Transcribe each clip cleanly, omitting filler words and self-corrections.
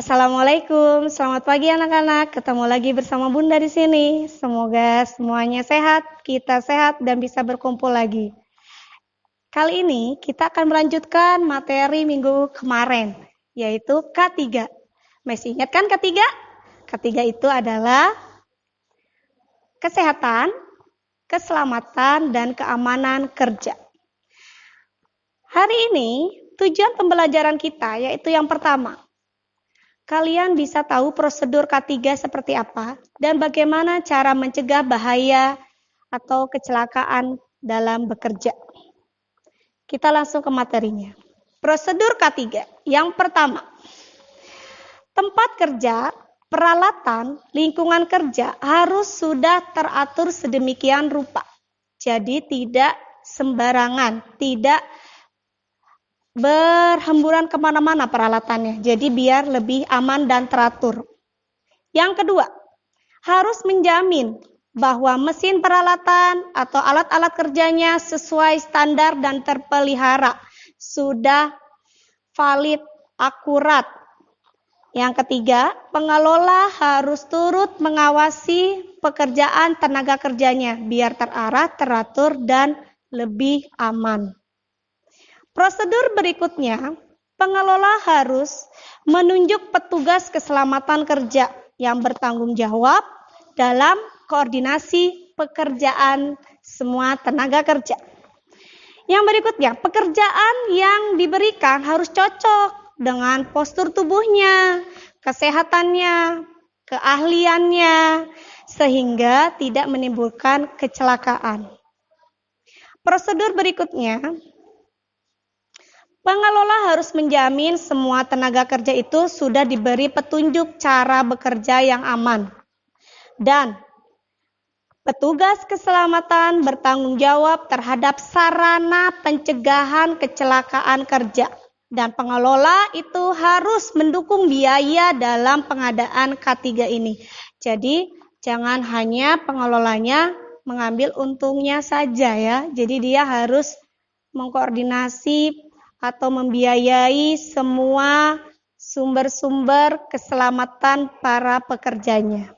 Assalamualaikum, selamat pagi anak-anak. Ketemu lagi bersama Bunda di sini. Semoga semuanya sehat, kita sehat dan bisa berkumpul lagi. Kali ini kita akan melanjutkan materi minggu kemarin, yaitu K3. Masih ingat kan K3? K3 itu adalah kesehatan, keselamatan, dan keamanan kerja. Hari ini tujuan pembelajaran kita yaitu yang pertama. Kalian bisa tahu prosedur K3 seperti apa dan bagaimana cara mencegah bahaya atau kecelakaan dalam bekerja. Kita langsung ke materinya. Prosedur K3. Yang pertama, tempat kerja, peralatan, lingkungan kerja harus sudah teratur sedemikian rupa. Jadi tidak sembarangan, tidak berhamburan kemana-mana peralatannya. Jadi biar lebih aman dan teratur. Yang kedua, harus menjamin bahwa mesin peralatan atau alat-alat kerjanya sesuai standar dan terpelihara. Sudah valid, akurat. Yang ketiga, pengelola harus turut mengawasi pekerjaan tenaga kerjanya biar terarah, teratur, dan lebih aman. Prosedur berikutnya, pengelola harus menunjuk petugas keselamatan kerja yang bertanggung jawab dalam koordinasi pekerjaan semua tenaga kerja. Yang berikutnya, pekerjaan yang diberikan harus cocok dengan postur tubuhnya, kesehatannya, keahliannya, sehingga tidak menimbulkan kecelakaan. Prosedur berikutnya, pengelola harus menjamin semua tenaga kerja itu sudah diberi petunjuk cara bekerja yang aman. Dan petugas keselamatan bertanggung jawab terhadap sarana pencegahan kecelakaan kerja. Dan pengelola itu harus mendukung biaya dalam pengadaan K3 ini. Jadi jangan hanya pengelolanya mengambil untungnya saja ya. Jadi dia harus mengkoordinasi atau membiayai semua sumber-sumber keselamatan para pekerjanya.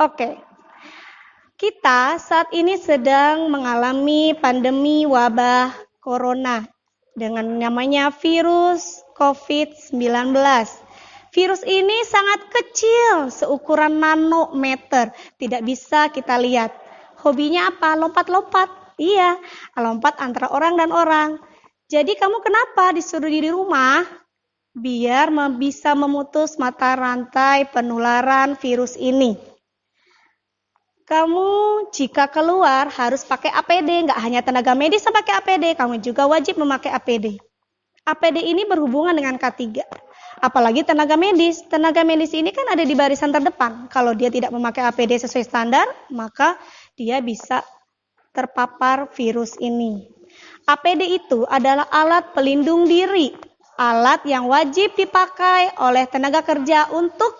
Oke, kita saat ini sedang mengalami pandemi wabah corona dengan namanya virus COVID-19. Virus ini sangat kecil, seukuran nanometer, tidak bisa kita lihat. Hobinya apa? Lompat-lompat. Iya, lompat antara orang dan orang. Jadi kamu kenapa disuruh di rumah? Biar bisa memutus mata rantai penularan virus ini. Kamu jika keluar harus pakai APD, nggak hanya tenaga medis yang pakai APD, kamu juga wajib memakai APD. APD ini berhubungan dengan K3. Apalagi tenaga medis. Tenaga medis ini kan ada di barisan terdepan. Kalau dia tidak memakai APD sesuai standar, maka dia bisa terpapar virus ini. APD itu adalah alat pelindung diri, alat yang wajib dipakai oleh tenaga kerja untuk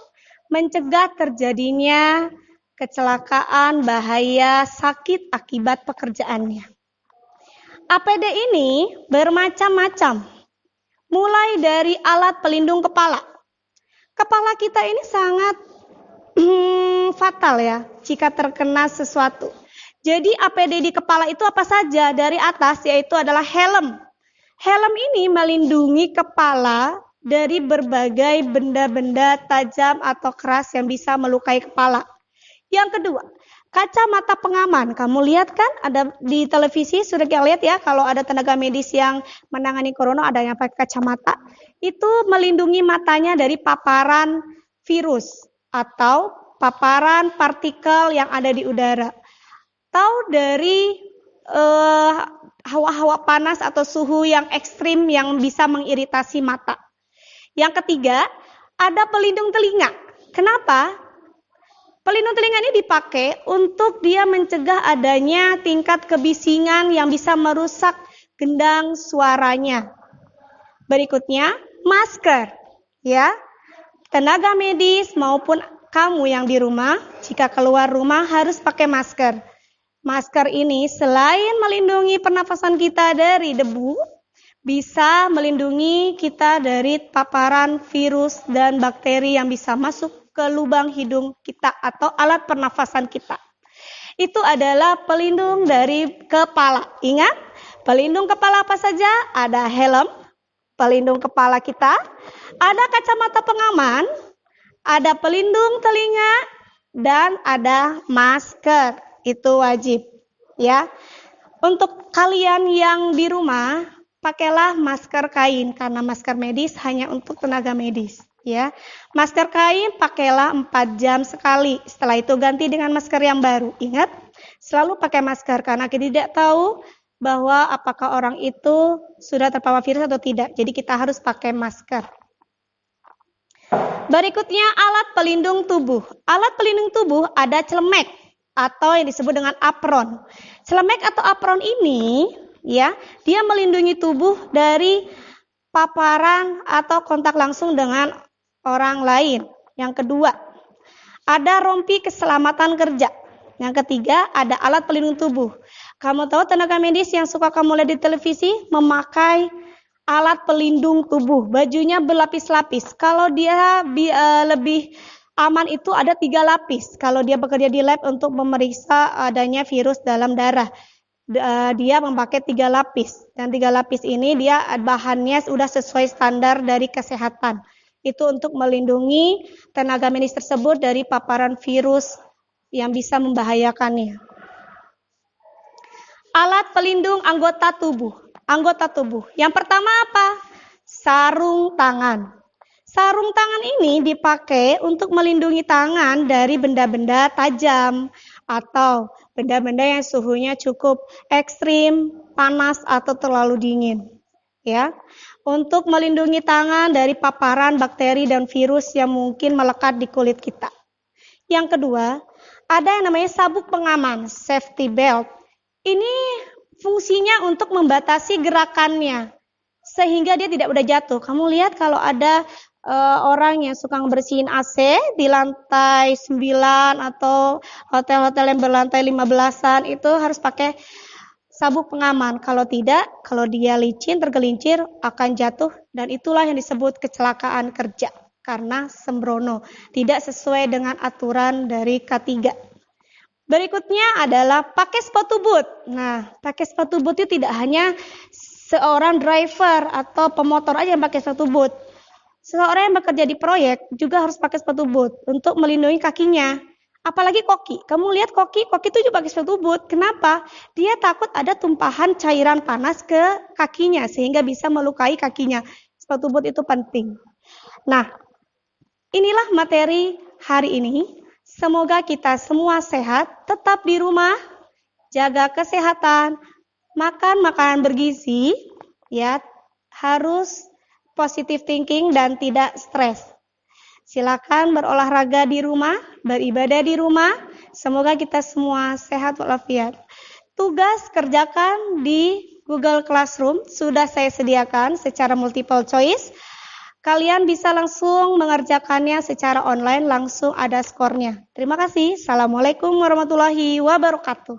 mencegah terjadinya kecelakaan, bahaya, sakit akibat pekerjaannya. APD ini bermacam-macam, mulai dari alat pelindung kepala. Kepala kita ini sangat fatal ya, jika terkena sesuatu. Jadi APD di kepala itu apa saja? Dari atas yaitu adalah helm. Helm ini melindungi kepala dari berbagai benda-benda tajam atau keras yang bisa melukai kepala. Yang kedua, kacamata pengaman. Kamu lihat kan ada di televisi, sudah kita lihat ya kalau ada tenaga medis yang menangani corona ada yang pakai kacamata. Itu melindungi matanya dari paparan virus atau paparan partikel yang ada di udara. Atau dari hawa-hawa panas atau suhu yang ekstrim yang bisa mengiritasi mata. Yang ketiga, ada pelindung telinga. Kenapa? Pelindung telinga ini dipakai untuk dia mencegah adanya tingkat kebisingan yang bisa merusak gendang suaranya. Berikutnya, masker. Ya, tenaga medis maupun kamu yang di rumah, jika keluar rumah harus pakai masker. Masker ini selain melindungi pernafasan kita dari debu, bisa melindungi kita dari paparan virus dan bakteri yang bisa masuk ke lubang hidung kita atau alat pernafasan kita. Itu adalah pelindung dari kepala. Ingat, pelindung kepala apa saja? Ada helm, pelindung kepala kita, ada kacamata pengaman, ada pelindung telinga, dan ada masker. Itu wajib, ya. Untuk kalian yang di rumah, pakailah masker kain karena masker medis hanya untuk tenaga medis. Ya, masker kain pakailah 4 jam sekali. Setelah itu ganti dengan masker yang baru. Ingat, selalu pakai masker karena kita tidak tahu bahwa apakah orang itu sudah terpapar virus atau tidak. Jadi kita harus pakai masker. Berikutnya alat pelindung tubuh. Alat pelindung tubuh ada celemek atau yang disebut dengan apron. Celemek atau apron ini, ya, dia melindungi tubuh dari paparan atau kontak langsung dengan orang lain. Yang kedua, ada rompi keselamatan kerja. Yang ketiga, ada alat pelindung tubuh. Kamu tahu tenaga medis yang suka kamu lihat di televisi memakai alat pelindung tubuh. Bajunya berlapis-lapis. Kalau dia lebih aman itu ada 3 lapis. Kalau dia bekerja di lab untuk memeriksa adanya virus dalam darah, dia memakai 3 lapis. Dan 3 lapis ini dia bahannya sudah sesuai standar dari kesehatan. Itu untuk melindungi tenaga medis tersebut dari paparan virus yang bisa membahayakannya. Alat pelindung anggota tubuh. Anggota tubuh. Yang pertama apa? Sarung tangan. Sarung tangan ini dipakai untuk melindungi tangan dari benda-benda tajam atau benda-benda yang suhunya cukup ekstrim, panas atau terlalu dingin. Ya, untuk melindungi tangan dari paparan bakteri dan virus yang mungkin melekat di kulit kita. Yang kedua, ada yang namanya sabuk pengaman, safety belt. Ini fungsinya untuk membatasi gerakannya, sehingga dia tidak mudah jatuh. Kamu lihat kalau ada orang yang suka bersihin AC di lantai 9 atau hotel-hotel yang berlantai 15-an, itu harus pakai sabuk pengaman. Kalau tidak, kalau dia licin, tergelincir, akan jatuh. Dan itulah yang disebut kecelakaan kerja. Karena sembrono. Tidak sesuai dengan aturan dari K3. Berikutnya adalah pakai sepatu boot. Nah, pakai sepatu boot itu tidak hanya seorang driver atau pemotor aja yang pakai sepatu boot. Seseorang yang bekerja di proyek juga harus pakai sepatu boot untuk melindungi kakinya. Apalagi koki. Kamu lihat koki itu juga pakai sepatu boot. Kenapa? Dia takut ada tumpahan cairan panas ke kakinya sehingga bisa melukai kakinya. Sepatu boot itu penting. Nah, inilah materi hari ini. Semoga kita semua sehat, tetap di rumah, jaga kesehatan, makan makanan bergizi, ya, harus positive thinking dan tidak stres. Silakan berolahraga di rumah, beribadah di rumah. Semoga kita semua sehat walafiat. Tugas kerjakan di Google Classroom sudah saya sediakan secara multiple choice. Kalian bisa langsung mengerjakannya secara online, langsung ada skornya. Terima kasih. Assalamualaikum warahmatullahi wabarakatuh.